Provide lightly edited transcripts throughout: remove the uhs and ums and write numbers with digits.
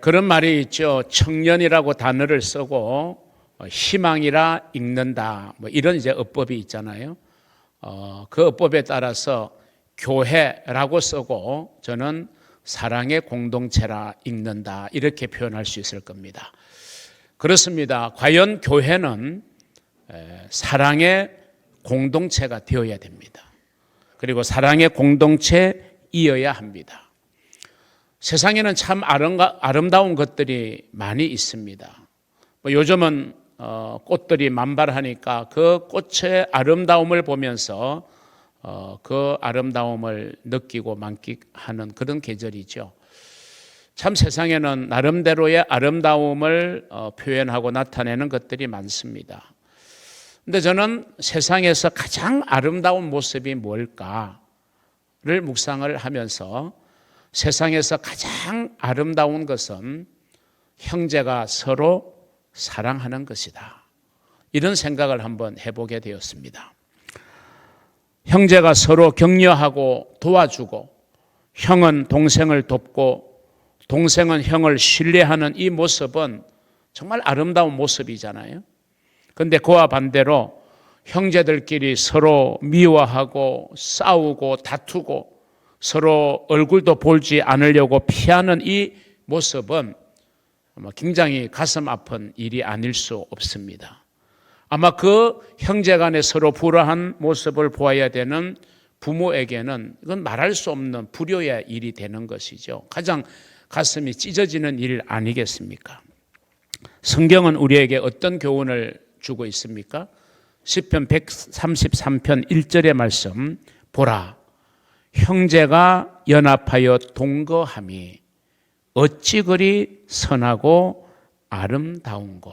그런 말이 있죠. 청년이라고 단어를 쓰고 희망이라 읽는다. 뭐 이런 이제 어법이 있잖아요. 그 어법에 따라서 교회라고 쓰고 저는 사랑의 공동체라 읽는다. 이렇게 표현할 수 있을 겁니다. 그렇습니다. 과연 교회는 사랑의 공동체가 되어야 됩니다. 그리고 사랑의 공동체이어야 합니다. 세상에는 참 아름다운 것들이 많이 있습니다. 요즘은 꽃들이 만발하니까 그 꽃의 아름다움을 보면서 그 아름다움을 느끼고 만끽하는 그런 계절이죠. 참 세상에는 나름대로의 아름다움을 표현하고 나타내는 것들이 많습니다. 근데 저는 세상에서 가장 아름다운 모습이 뭘까를 묵상을 하면서 세상에서 가장 아름다운 것은 형제가 서로 사랑하는 것이다. 이런 생각을 한번 해보게 되었습니다. 형제가 서로 격려하고 도와주고 형은 동생을 돕고 동생은 형을 신뢰하는 이 모습은 정말 아름다운 모습이잖아요. 그런데 그와 반대로 형제들끼리 서로 미워하고 싸우고 다투고 서로 얼굴도 보지 않으려고 피하는 이 모습은 굉장히 가슴 아픈 일이 아닐 수 없습니다. 아마 그 형제간에 서로 불화한 모습을 보아야 되는 부모에게는 이건 말할 수 없는 불효의 일이 되는 것이죠. 가장 가슴이 찢어지는 일 아니겠습니까? 성경은 우리에게 어떤 교훈을 주고 있습니까? 시편 133편 1절의 말씀 보라 형제가 연합하여 동거함이 어찌 그리 선하고 아름다운고.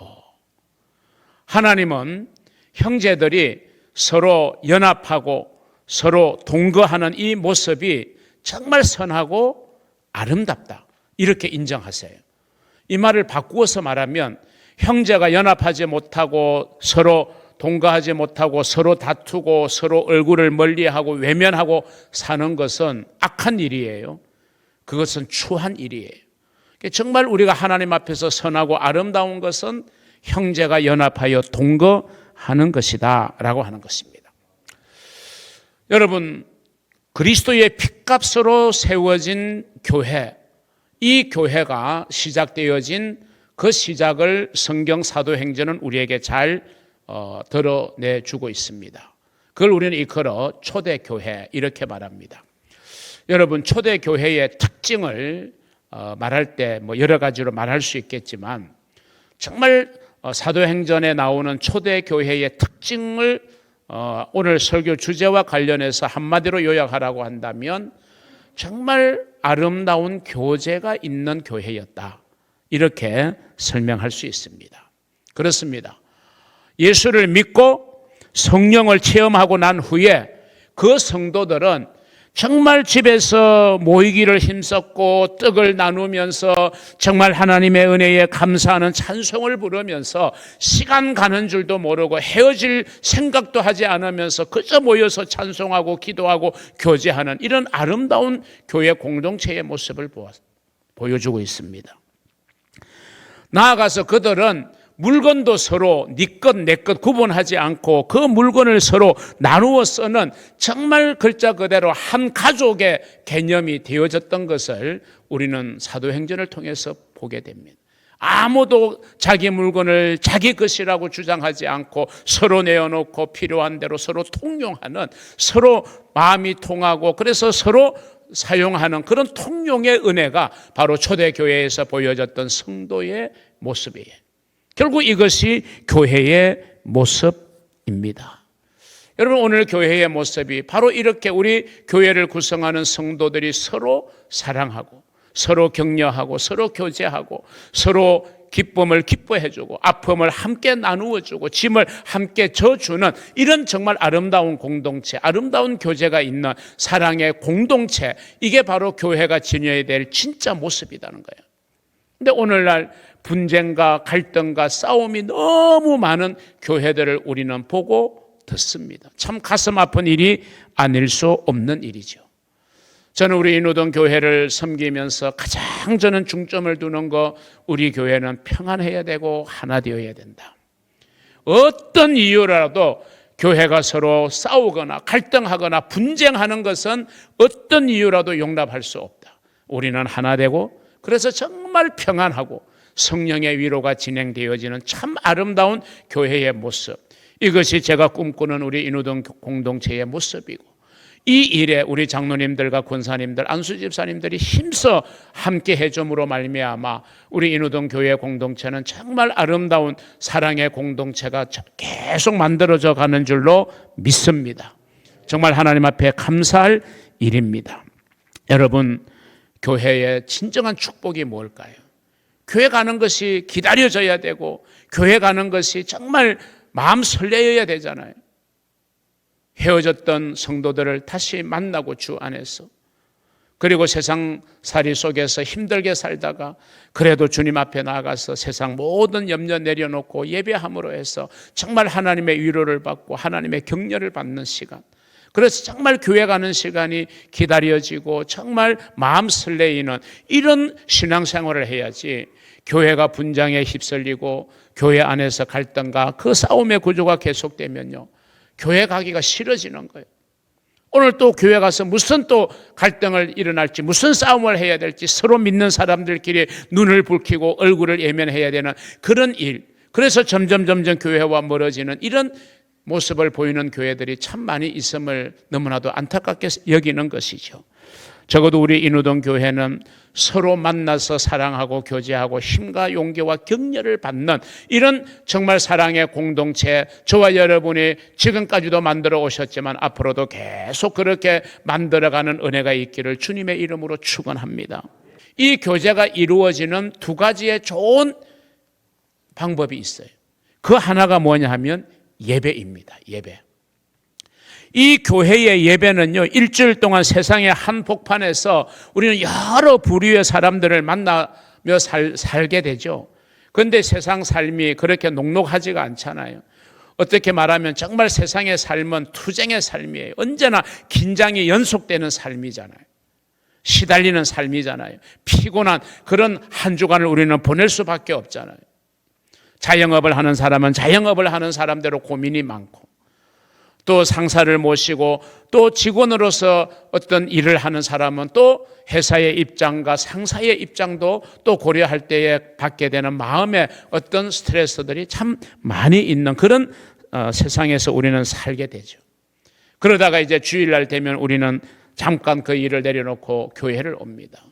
하나님은 형제들이 서로 연합하고 서로 동거하는 이 모습이 정말 선하고 아름답다. 이렇게 인정하세요. 이 말을 바꾸어서 말하면 형제가 연합하지 못하고 서로 동거하지 못하고 서로 다투고 서로 얼굴을 멀리하고 외면하고 사는 것은 악한 일이에요. 그것은 추한 일이에요. 정말 우리가 하나님 앞에서 선하고 아름다운 것은 형제가 연합하여 동거하는 것이다 라고 하는 것입니다. 여러분, 그리스도의 핏값으로 세워진 교회, 이 교회가 시작되어진 그 시작을 성경 사도행전은 우리에게 잘 드러내주고 있습니다. 그걸 우리는 일컬어 초대교회 이렇게 말합니다. 여러분, 초대교회의 특징을 말할 때 여러 가지로 말할 수 있겠지만 정말 사도행전에 나오는 초대교회의 특징을 오늘 설교 주제와 관련해서 한마디로 요약하라고 한다면 정말 아름다운 교제가 있는 교회였다. 이렇게 설명할 수 있습니다. 그렇습니다. 예수를 믿고 성령을 체험하고 난 후에 그 성도들은 정말 집에서 모이기를 힘썼고 떡을 나누면서 정말 하나님의 은혜에 감사하는 찬송을 부르면서 시간 가는 줄도 모르고 헤어질 생각도 하지 않으면서 그저 모여서 찬송하고 기도하고 교제하는 이런 아름다운 교회 공동체의 모습을 보여주고 있습니다. 나아가서 그들은 물건도 서로 네 것 내 것 구분하지 않고 그 물건을 서로 나누어 쓰는 정말 글자 그대로 한 가족의 개념이 되어졌던 것을 우리는 사도행전을 통해서 보게 됩니다. 아무도 자기 물건을 자기 것이라고 주장하지 않고 서로 내어놓고 필요한 대로 서로 통용하는, 서로 마음이 통하고 그래서 서로 사용하는 그런 통용의 은혜가 바로 초대교회에서 보여졌던 성도의 모습이에요. 결국 이것이 교회의 모습입니다. 여러분, 오늘 교회의 모습이 바로 이렇게 우리 교회를 구성하는 성도들이 서로 사랑하고 서로 격려하고 서로 교제하고 서로 기쁨을 기뻐해주고 아픔을 함께 나누어주고 짐을 함께 져주는 이런 정말 아름다운 공동체, 아름다운 교제가 있는 사랑의 공동체, 이게 바로 교회가 지녀야 될 진짜 모습이라는 거예요. 근데 오늘날 분쟁과 갈등과 싸움이 너무 많은 교회들을 우리는 보고 듣습니다. 참 가슴 아픈 일이 아닐 수 없는 일이죠. 저는 우리 인후동 교회를 섬기면서 가장 저는 중점을 두는 거, 우리 교회는 평안해야 되고 하나 되어야 된다. 어떤 이유라도 교회가 서로 싸우거나 갈등하거나 분쟁하는 것은 어떤 이유라도 용납할 수 없다. 우리는 하나 되고, 그래서 정말 평안하고 성령의 위로가 진행되어지는 참 아름다운 교회의 모습, 이것이 제가 꿈꾸는 우리 인후동 공동체의 모습이고, 이 일에 우리 장로님들과 권사님들, 안수집사님들이 힘써 함께 해줌으로 말미암아 우리 인후동 교회 공동체는 정말 아름다운 사랑의 공동체가 계속 만들어져 가는 줄로 믿습니다. 정말 하나님 앞에 감사할 일입니다. 여러분, 교회의 진정한 축복이 뭘까요? 교회 가는 것이 기다려져야 되고, 교회 가는 것이 정말 마음 설레어야 되잖아요. 헤어졌던 성도들을 다시 만나고 주 안에서, 그리고 세상살이 속에서 힘들게 살다가 그래도 주님 앞에 나아가서 세상 모든 염려 내려놓고 예배함으로 해서 정말 하나님의 위로를 받고 하나님의 격려를 받는 시간, 그래서 정말 교회 가는 시간이 기다려지고 정말 마음 설레이는 이런 신앙생활을 해야지, 교회가 분쟁에 휩쓸리고 교회 안에서 갈등과 그 싸움의 구조가 계속되면요, 교회 가기가 싫어지는 거예요. 오늘 또 교회 가서 무슨 또 갈등을 일어날지, 무슨 싸움을 해야 될지, 서로 믿는 사람들끼리 눈을 붉히고 얼굴을 예면해야 되는 그런 일, 그래서 점점 교회와 멀어지는 이런 모습을 보이는 교회들이 참 많이 있음을 너무나도 안타깝게 여기는 것이죠. 적어도 우리 인후동 교회는 서로 만나서 사랑하고 교제하고 힘과 용기와 격려를 받는 이런 정말 사랑의 공동체, 저와 여러분이 지금까지도 만들어 오셨지만 앞으로도 계속 그렇게 만들어가는 은혜가 있기를 주님의 이름으로 축원합니다. 이 교제가 이루어지는 두 가지의 좋은 방법이 있어요. 그 하나가 뭐냐 하면 예배입니다. 예배. 이 교회의 예배는요, 일주일 동안 세상의 한복판에서 우리는 여러 부류의 사람들을 만나며 살게 되죠. 그런데 세상 삶이 그렇게 녹록하지가 않잖아요. 어떻게 말하면 정말 세상의 삶은 투쟁의 삶이에요. 언제나 긴장이 연속되는 삶이잖아요. 시달리는 삶이잖아요. 피곤한 그런 한 주간을 우리는 보낼 수밖에 없잖아요. 자영업을 하는 사람은 자영업을 하는 사람대로 고민이 많고, 또 상사를 모시고 또 직원으로서 어떤 일을 하는 사람은 또 회사의 입장과 상사의 입장도 또 고려할 때에 받게 되는 마음의 어떤 스트레스들이 참 많이 있는 그런 세상에서 우리는 살게 되죠. 그러다가 이제 주일날 되면 우리는 잠깐 그 일을 내려놓고 교회를 옵니다.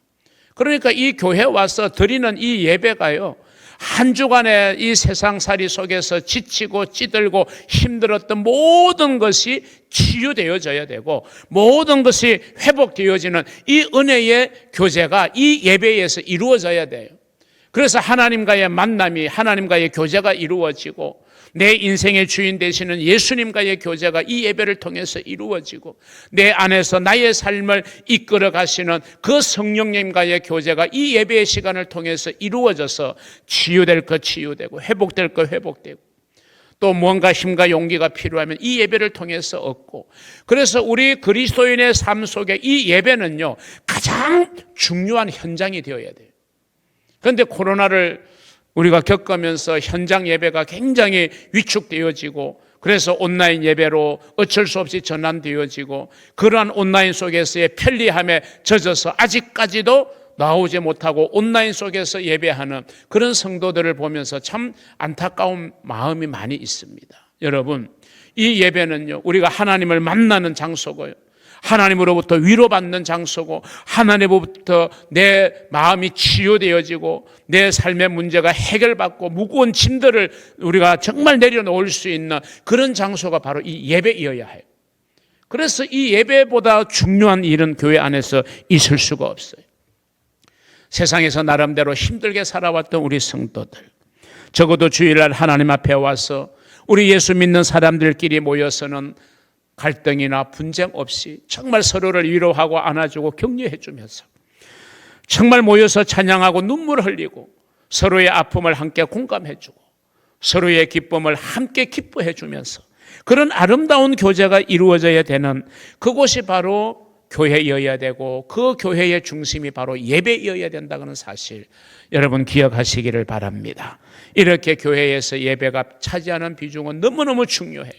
그러니까 이 교회 와서 드리는 이 예배가요, 한 주간의 이 세상살이 속에서 지치고 찌들고 힘들었던 모든 것이 치유되어져야 되고, 모든 것이 회복되어지는 이 은혜의 교제가 이 예배에서 이루어져야 돼요. 그래서 하나님과의 만남이, 하나님과의 교제가 이루어지고, 내 인생의 주인 되시는 예수님과의 교제가 이 예배를 통해서 이루어지고, 내 안에서 나의 삶을 이끌어 가시는 그 성령님과의 교제가 이 예배의 시간을 통해서 이루어져서 치유될 것 치유되고, 회복될 것 회복되고, 또 무언가 힘과 용기가 필요하면 이 예배를 통해서 얻고, 그래서 우리 그리스도인의 삶 속에 이 예배는요, 가장 중요한 현장이 되어야 돼요. 그런데 코로나를 우리가 겪으면서 현장 예배가 굉장히 위축되어지고, 그래서 온라인 예배로 어쩔 수 없이 전환되어지고, 그러한 온라인 속에서의 편리함에 젖어서 아직까지도 나오지 못하고 온라인 속에서 예배하는 그런 성도들을 보면서 참 안타까운 마음이 많이 있습니다. 여러분, 이 예배는요, 우리가 하나님을 만나는 장소고요, 하나님으로부터 위로받는 장소고, 하나님으로부터 내 마음이 치유되어지고 내 삶의 문제가 해결받고 무거운 짐들을 우리가 정말 내려놓을 수 있는 그런 장소가 바로 이 예배이어야 해요. 그래서 이 예배보다 중요한 일은 교회 안에서 있을 수가 없어요. 세상에서 나름대로 힘들게 살아왔던 우리 성도들, 적어도 주일날 하나님 앞에 와서 우리 예수 믿는 사람들끼리 모여서는 갈등이나 분쟁 없이 정말 서로를 위로하고 안아주고 격려해 주면서 정말 모여서 찬양하고 눈물 흘리고 서로의 아픔을 함께 공감해 주고 서로의 기쁨을 함께 기뻐해 주면서 그런 아름다운 교제가 이루어져야 되는 그곳이 바로 교회여야 되고 그 교회의 중심이 바로 예배여야 된다는 사실 여러분 기억하시기를 바랍니다. 이렇게 교회에서 예배가 차지하는 비중은 너무너무 중요해요.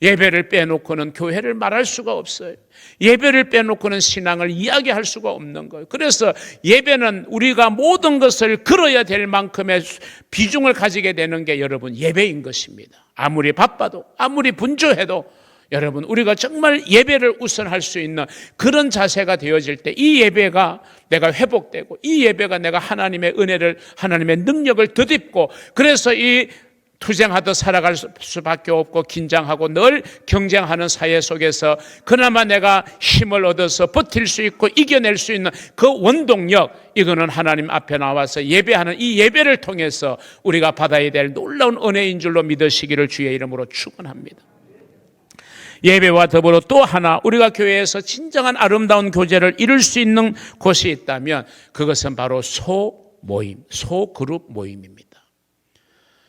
예배를 빼놓고는 교회를 말할 수가 없어요. 예배를 빼놓고는 신앙을 이야기할 수가 없는 거예요. 그래서 예배는 우리가 모든 것을 걸어야 될 만큼의 비중을 가지게 되는 게 여러분 예배인 것입니다. 아무리 바빠도 아무리 분주해도 여러분 우리가 정말 예배를 우선할 수 있는 그런 자세가 되어질 때 이 예배가 내가 회복되고 이 예배가 내가 하나님의 은혜를 하나님의 능력을 덧입고 그래서 이 투쟁하듯 살아갈 수밖에 없고 긴장하고 늘 경쟁하는 사회 속에서 그나마 내가 힘을 얻어서 버틸 수 있고 이겨낼 수 있는 그 원동력, 이거는 하나님 앞에 나와서 예배하는 이 예배를 통해서 우리가 받아야 될 놀라운 은혜인 줄로 믿으시기를 주의 이름으로 축원합니다. 예배와 더불어 또 하나 우리가 교회에서 진정한 아름다운 교제를 이룰 수 있는 곳이 있다면 그것은 바로 소모임, 소그룹 모임입니다.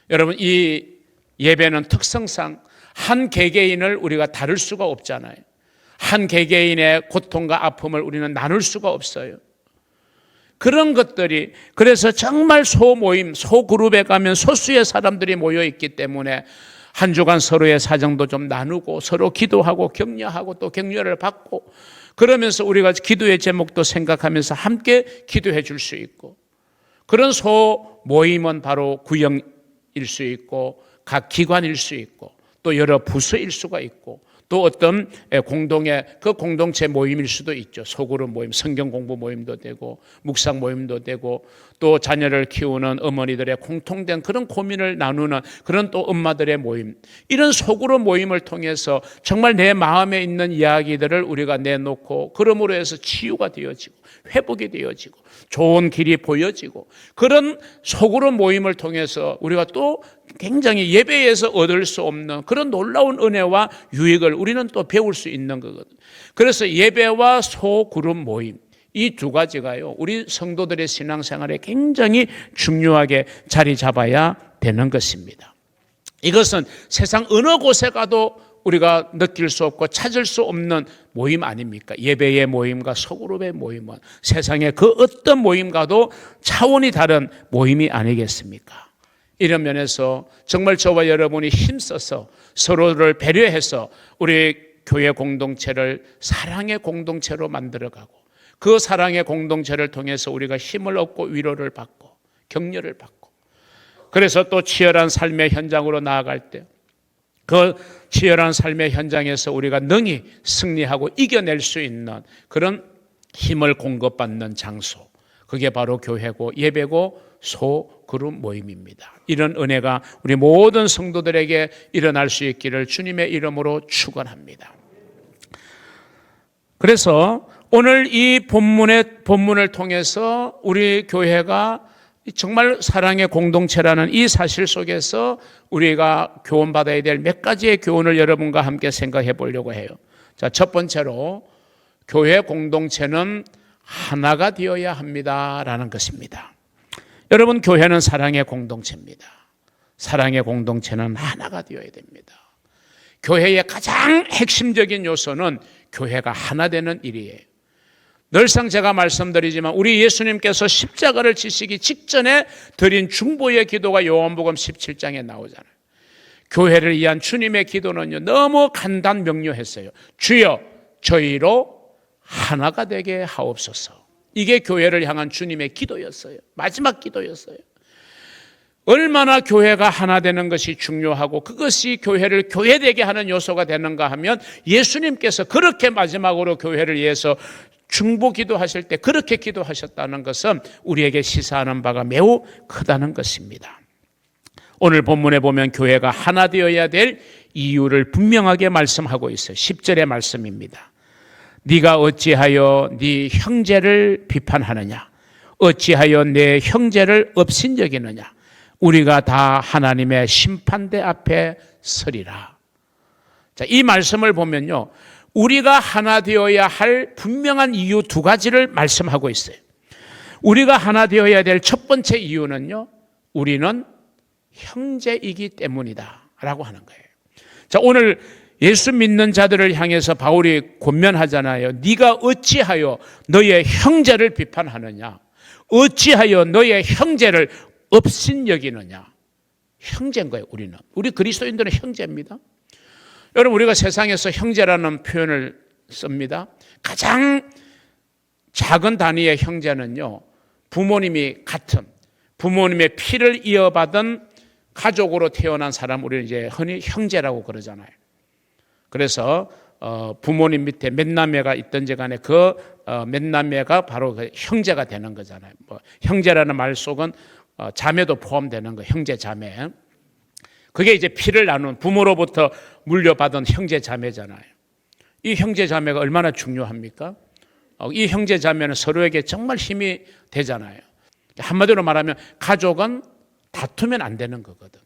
여러분 이 예배는 특성상 한 개개인을 우리가 다룰 수가 없잖아요. 한 개개인의 고통과 아픔을 우리는 나눌 수가 없어요. 그런 것들이 그래서 정말 소모임, 소그룹에 가면 소수의 사람들이 모여 있기 때문에 한 주간 서로의 사정도 좀 나누고 서로 기도하고 격려하고 또 격려를 받고 그러면서 우리가 기도의 제목도 생각하면서 함께 기도해 줄 수 있고 그런 소모임은 바로 구역일 수 있고 각 기관일 수 있고 또 여러 부서일 수가 있고 또 어떤 공동의 그 공동체 모임일 수도 있죠. 소그룹 모임, 성경 공부 모임도 되고 묵상 모임도 되고 또 자녀를 키우는 어머니들의 공통된 그런 고민을 나누는 그런 또 엄마들의 모임, 이런 소그룹 모임을 통해서 정말 내 마음에 있는 이야기들을 우리가 내놓고 그러므로 해서 치유가 되어지고 회복이 되어지고 좋은 길이 보여지고 그런 소그룹 모임을 통해서 우리가 또 굉장히 예배에서 얻을 수 없는 그런 놀라운 은혜와 유익을 우리는 또 배울 수 있는 거거든요. 그래서 예배와 소그룹 모임 이 두 가지가요 우리 성도들의 신앙생활에 굉장히 중요하게 자리 잡아야 되는 것입니다. 이것은 세상 어느 곳에 가도 우리가 느낄 수 없고 찾을 수 없는 모임 아닙니까? 예배의 모임과 소그룹의 모임은 세상의 그 어떤 모임과도 차원이 다른 모임이 아니겠습니까? 이런 면에서 정말 저와 여러분이 힘써서 서로를 배려해서 우리 교회 공동체를 사랑의 공동체로 만들어가고 그 사랑의 공동체를 통해서 우리가 힘을 얻고 위로를 받고 격려를 받고 그래서 또 치열한 삶의 현장으로 나아갈 때 그 치열한 삶의 현장에서 우리가 능히 승리하고 이겨낼 수 있는 그런 힘을 공급받는 장소, 그게 바로 교회고 예배고 소그룹 모임입니다. 이런 은혜가 우리 모든 성도들에게 일어날 수 있기를 주님의 이름으로 축원합니다. 그래서 오늘 이 본문을 통해서 우리 교회가 정말 사랑의 공동체라는 이 사실 속에서 우리가 교훈받아야 될 몇 가지의 교훈을 여러분과 함께 생각해 보려고 해요. 자, 첫 번째로 교회 공동체는 하나가 되어야 합니다라는 것입니다. 여러분 교회는 사랑의 공동체입니다. 사랑의 공동체는 하나가 되어야 됩니다. 교회의 가장 핵심적인 요소는 교회가 하나 되는 일이에요. 늘상 제가 말씀드리지만 우리 예수님께서 십자가를 지시기 직전에 드린 중보의 기도가 요한복음 17장에 나오잖아요. 교회를 위한 주님의 기도는요 너무 간단 명료했어요. 주여 저희로 하나가 되게 하옵소서. 이게 교회를 향한 주님의 기도였어요. 마지막 기도였어요. 얼마나 교회가 하나 되는 것이 중요하고 그것이 교회를 교회되게 하는 요소가 되는가 하면 예수님께서 그렇게 마지막으로 교회를 위해서 중보 기도하실 때 그렇게 기도하셨다는 것은 우리에게 시사하는 바가 매우 크다는 것입니다. 오늘 본문에 보면 교회가 하나 되어야 될 이유를 분명하게 말씀하고 있어요. 10절의 말씀입니다. 네가 어찌하여 네 형제를 비판하느냐? 어찌하여 내 형제를 업신여기느냐? 우리가 다 하나님의 심판대 앞에 서리라. 자, 이 말씀을 보면요, 우리가 하나 되어야 할 분명한 이유 두 가지를 말씀하고 있어요. 우리가 하나 되어야 될 첫 번째 이유는요, 우리는 형제이기 때문이다 라고 하는 거예요. 자, 오늘 예수 믿는 자들을 향해서 바울이 권면하잖아요. 네가 어찌하여 너의 형제를 비판하느냐? 어찌하여 너의 형제를 업신여기느냐? 형제인 거예요, 우리는. 우리 그리스도인들은 형제입니다. 여러분, 우리가 세상에서 형제라는 표현을 씁니다. 가장 작은 단위의 형제는요, 부모님이 같은, 부모님의 피를 이어받은 가족으로 태어난 사람, 우리는 이제 흔히 형제라고 그러잖아요. 그래서 부모님 밑에 몇 남매가 있든지 간에 그 몇 남매가 바로 그 형제가 되는 거잖아요. 뭐 형제라는 말 속은 자매도 포함되는 거, 형제 자매. 그게 이제 피를 나눈 부모로부터 물려받은 형제 자매잖아요. 이 형제 자매가 얼마나 중요합니까? 이 형제 자매는 서로에게 정말 힘이 되잖아요. 한마디로 말하면 가족은 다투면 안 되는 거거든요.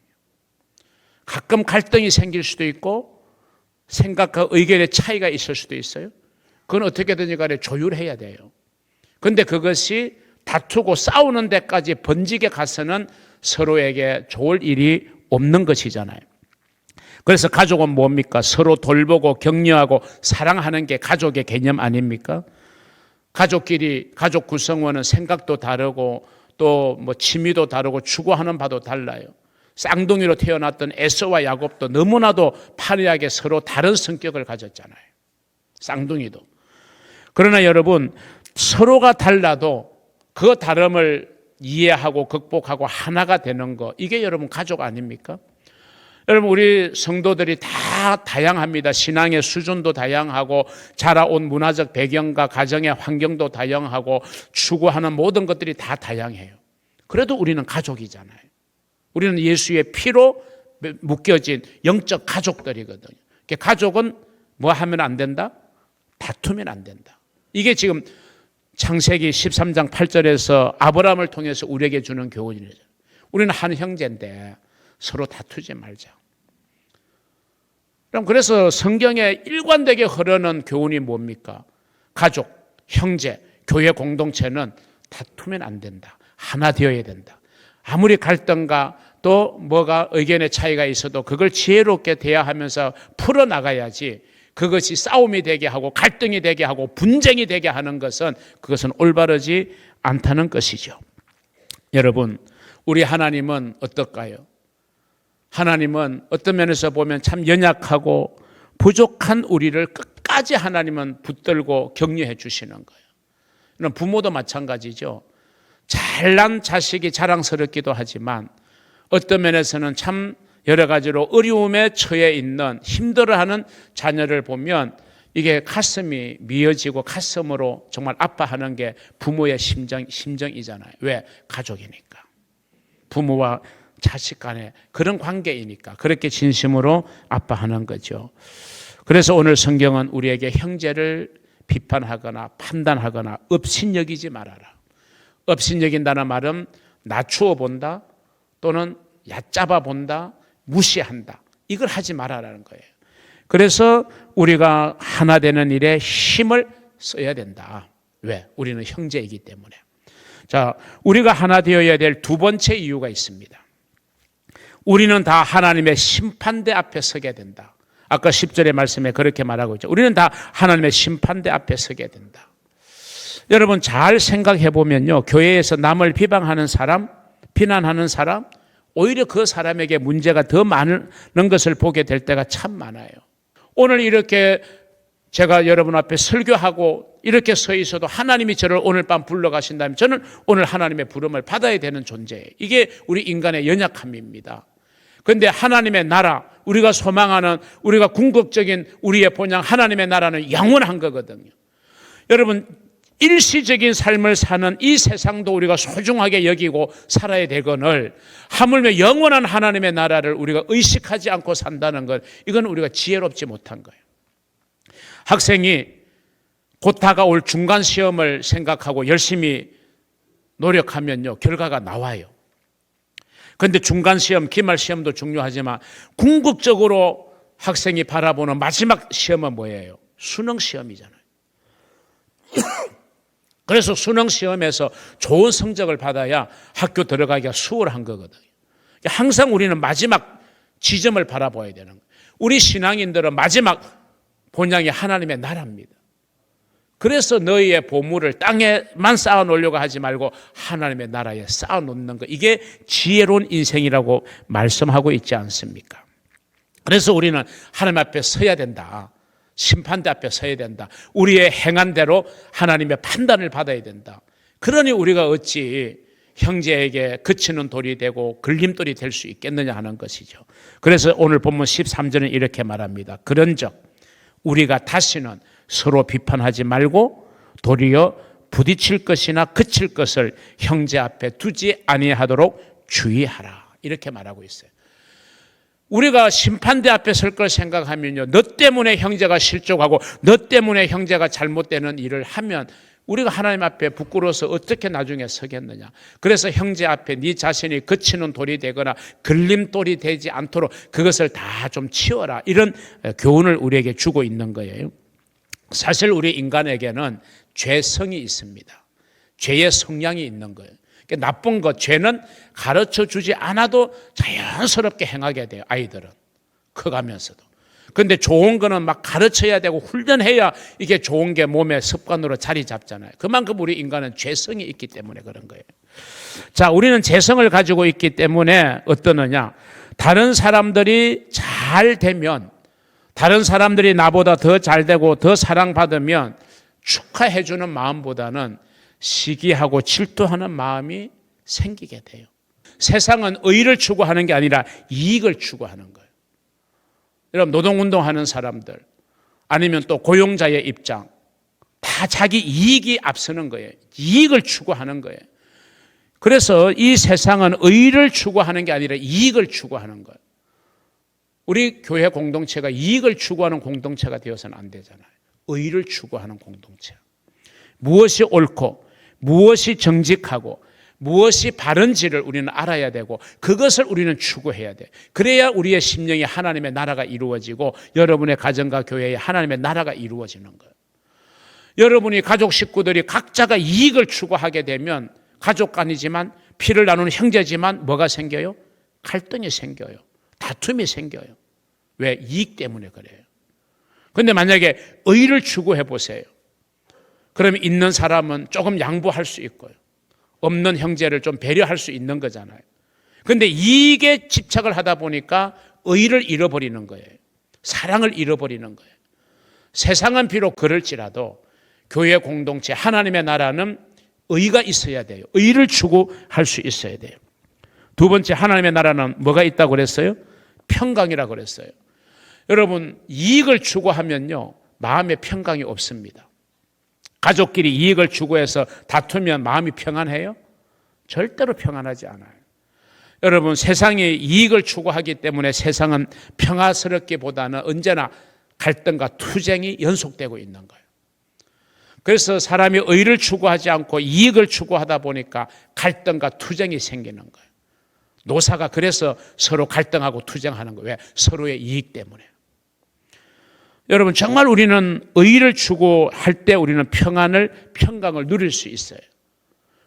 가끔 갈등이 생길 수도 있고 생각과 의견의 차이가 있을 수도 있어요. 그건 어떻게든지 간에 조율해야 돼요. 그런데 그것이 다투고 싸우는 데까지 번지게 가서는 서로에게 좋을 일이 없는 것이잖아요. 그래서 가족은 뭡니까? 서로 돌보고 격려하고 사랑하는 게 가족의 개념 아닙니까? 가족끼리, 가족 구성원은 생각도 다르고 또 뭐 취미도 다르고 추구하는 바도 달라요. 쌍둥이로 태어났던 에서와 야곱도 너무나도 판이하게 서로 다른 성격을 가졌잖아요. 쌍둥이도. 그러나 여러분, 서로가 달라도 그 다름을 이해하고 극복하고 하나가 되는 거, 이게 여러분 가족 아닙니까? 여러분, 우리 성도들이 다 다양합니다. 신앙의 수준도 다양하고 자라온 문화적 배경과 가정의 환경도 다양하고 추구하는 모든 것들이 다 다양해요. 그래도 우리는 가족이잖아요. 우리는 예수의 피로 묶여진 영적 가족들이거든요. 가족은 뭐 하면 안 된다? 다투면 안 된다. 이게 지금 창세기 13장 8절에서 아브라함을 통해서 우리에게 주는 교훈이죠. 우리는 한 형제인데 서로 다투지 말자. 그럼 그래서 성경에 일관되게 흐르는 교훈이 뭡니까? 가족, 형제, 교회 공동체는 다투면 안 된다. 하나 되어야 된다. 아무리 갈등과 또 뭐가 의견의 차이가 있어도 그걸 지혜롭게 대화하면서 풀어나가야지, 그것이 싸움이 되게 하고 갈등이 되게 하고 분쟁이 되게 하는 것은 그것은 올바르지 않다는 것이죠. 여러분, 우리 하나님은 어떨까요? 하나님은 어떤 면에서 보면 참 연약하고 부족한 우리를 끝까지 하나님은 붙들고 격려해 주시는 거예요. 부모도 마찬가지죠. 잘난 자식이 자랑스럽기도 하지만 어떤 면에서는 참 여러 가지로 어려움에 처해 있는 힘들어하는 자녀를 보면 이게 가슴이 미어지고 가슴으로 정말 아파하는 게 부모의 심정이잖아요. 왜? 가족이니까. 부모와 자식 간에 그런 관계이니까 그렇게 진심으로 아파하는 거죠. 그래서 오늘 성경은 우리에게 형제를 비판하거나 판단하거나 업신여기지 말아라. 업신여긴다는 말은 낮추어 본다 또는 얕잡아 본다, 무시한다. 이걸 하지 말아라는 거예요. 그래서 우리가 하나 되는 일에 힘을 써야 된다. 왜? 우리는 형제이기 때문에. 자, 우리가 하나 되어야 될 두 번째 이유가 있습니다. 우리는 다 하나님의 심판대 앞에 서게 된다. 아까 10절의 말씀에 그렇게 말하고 있죠. 우리는 다 하나님의 심판대 앞에 서게 된다. 여러분, 잘 생각해 보면요, 교회에서 남을 비방하는 사람, 비난하는 사람, 오히려 그 사람에게 문제가 더 많은 것을 보게 될 때가 참 많아요. 오늘 이렇게 제가 여러분 앞에 설교하고 이렇게 서 있어도 하나님이 저를 오늘 밤 불러가신다면 저는 오늘 하나님의 부름을 받아야 되는 존재예요. 이게 우리 인간의 연약함입니다. 그런데 하나님의 나라, 우리가 소망하는, 우리가 궁극적인 우리의 본향 하나님의 나라는 영원한 거거든요. 여러분, 일시적인 삶을 사는 이 세상도 우리가 소중하게 여기고 살아야 되거늘 하물며 영원한 하나님의 나라를 우리가 의식하지 않고 산다는 것, 이건 우리가 지혜롭지 못한 거예요. 학생이 곧 다가올 중간 시험을 생각하고 열심히 노력하면요, 결과가 나와요. 그런데 중간 시험, 기말 시험도 중요하지만 궁극적으로 학생이 바라보는 마지막 시험은 뭐예요? 수능 시험이잖아요. 그래서 수능 시험에서 좋은 성적을 받아야 학교 들어가기가 수월한 거거든요. 항상 우리는 마지막 지점을 바라봐야 되는 거예요. 우리 신앙인들은 마지막 본향이 하나님의 나라입니다. 그래서 너희의 보물을 땅에만 쌓아놓으려고 하지 말고 하나님의 나라에 쌓아놓는 것, 이게 지혜로운 인생이라고 말씀하고 있지 않습니까? 그래서 우리는 하나님 앞에 서야 된다. 심판대 앞에 서야 된다. 우리의 행한 대로 하나님의 판단을 받아야 된다. 그러니 우리가 어찌 형제에게 그치는 돌이 되고 걸림돌이 될 수 있겠느냐 하는 것이죠. 그래서 오늘 본문 13절은 이렇게 말합니다. 그런즉 우리가 다시는 서로 비판하지 말고 도리어 부딪힐 것이나 그칠 것을 형제 앞에 두지 아니하도록 주의하라. 이렇게 말하고 있어요. 우리가 심판대 앞에 설 걸 생각하면요, 너 때문에 형제가 실족하고 너 때문에 형제가 잘못되는 일을 하면 우리가 하나님 앞에 부끄러워서 어떻게 나중에 서겠느냐. 그래서 형제 앞에 네 자신이 그치는 돌이 되거나 걸림돌이 되지 않도록 그것을 다 좀 치워라. 이런 교훈을 우리에게 주고 있는 거예요. 사실 우리 인간에게는 죄성이 있습니다. 죄의 성향이 있는 거예요. 그러니까 나쁜 것, 죄는 가르쳐 주지 않아도 자연스럽게 행하게 돼요. 아이들은 커가면서도. 그런데 좋은 거는 막 가르쳐야 되고 훈련해야 이게 좋은 게 몸에 습관으로 자리 잡잖아요. 그만큼 우리 인간은 죄성이 있기 때문에 그런 거예요. 자, 우리는 죄성을 가지고 있기 때문에 어떠느냐, 다른 사람들이 잘 되면, 다른 사람들이 나보다 더 잘 되고 더 사랑받으면 축하해 주는 마음보다는 시기하고 질투하는 마음이 생기게 돼요. 세상은 의를 추구하는 게 아니라 이익을 추구하는 거예요. 여러분, 노동운동하는 사람들 아니면 또 고용자의 입장, 다 자기 이익이 앞서는 거예요. 이익을 추구하는 거예요. 그래서 이 세상은 의를 추구하는 게 아니라 이익을 추구하는 거예요. 우리 교회 공동체가 이익을 추구하는 공동체가 되어서는 안 되잖아요. 의를 추구하는 공동체. 무엇이 옳고 무엇이 정직하고 무엇이 바른지를 우리는 알아야 되고 그것을 우리는 추구해야 돼. 그래야 우리의 심령이 하나님의 나라가 이루어지고 여러분의 가정과 교회에 하나님의 나라가 이루어지는 거예요. 여러분이 가족 식구들이 각자가 이익을 추구하게 되면 가족 간이지만 피를 나누는 형제지만 뭐가 생겨요? 갈등이 생겨요. 다툼이 생겨요. 왜? 이익 때문에 그래요. 그런데 만약에 의를 추구해 보세요. 그러면 있는 사람은 조금 양보할 수 있고요. 없는 형제를 좀 배려할 수 있는 거잖아요. 그런데 이익에 집착을 하다 보니까 의를 잃어버리는 거예요. 사랑을 잃어버리는 거예요. 세상은 비록 그럴지라도 교회 공동체, 하나님의 나라는 의가 있어야 돼요. 의를 추구할 수 있어야 돼요. 두 번째, 하나님의 나라는 뭐가 있다고 그랬어요? 평강이라고 그랬어요. 여러분, 이익을 추구하면요, 마음에 평강이 없습니다. 가족끼리 이익을 추구해서 다투면 마음이 평안해요? 절대로 평안하지 않아요. 여러분, 세상이 이익을 추구하기 때문에 세상은 평화스럽기보다는 언제나 갈등과 투쟁이 연속되고 있는 거예요. 그래서 사람이 의를 추구하지 않고 이익을 추구하다 보니까 갈등과 투쟁이 생기는 거예요. 노사가 그래서 서로 갈등하고 투쟁하는 거예요. 왜? 서로의 이익 때문에. 여러분, 정말 우리는 의를 추구할 때 우리는 평강을 누릴 수 있어요.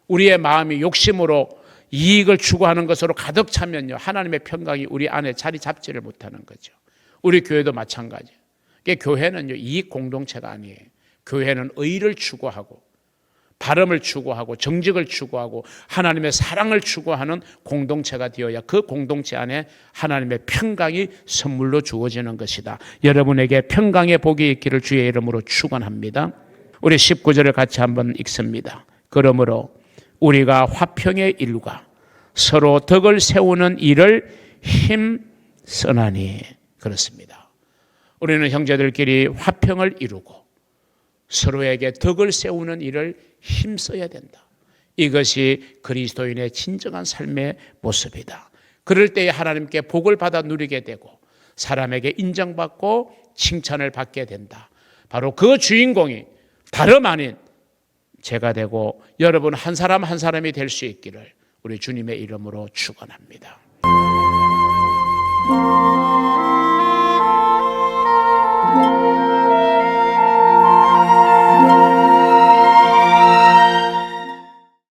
우리의 마음이 욕심으로 이익을 추구하는 것으로 가득 차면요, 하나님의 평강이 우리 안에 자리 잡지를 못하는 거죠. 우리 교회도 마찬가지예요. 교회는요, 이익 공동체가 아니에요. 교회는 의를 추구하고 바름을 추구하고 정직을 추구하고 하나님의 사랑을 추구하는 공동체가 되어야 그 공동체 안에 하나님의 평강이 선물로 주어지는 것이다. 여러분에게 평강의 복이 있기를 주의 이름으로 축원합니다. 우리 19절을 같이 한번 읽습니다. 그러므로 우리가 화평의 일과 서로 덕을 세우는 일을 힘쓰나니. 그렇습니다. 우리는 형제들끼리 화평을 이루고 서로에게 덕을 세우는 일을 힘써야 된다. 이것이 그리스도인의 진정한 삶의 모습이다. 그럴 때에 하나님께 복을 받아 누리게 되고 사람에게 인정받고 칭찬을 받게 된다. 바로 그 주인공이 다름 아닌 제가 되고 여러분 한 사람 한 사람이 될 수 있기를 우리 주님의 이름으로 축원합니다.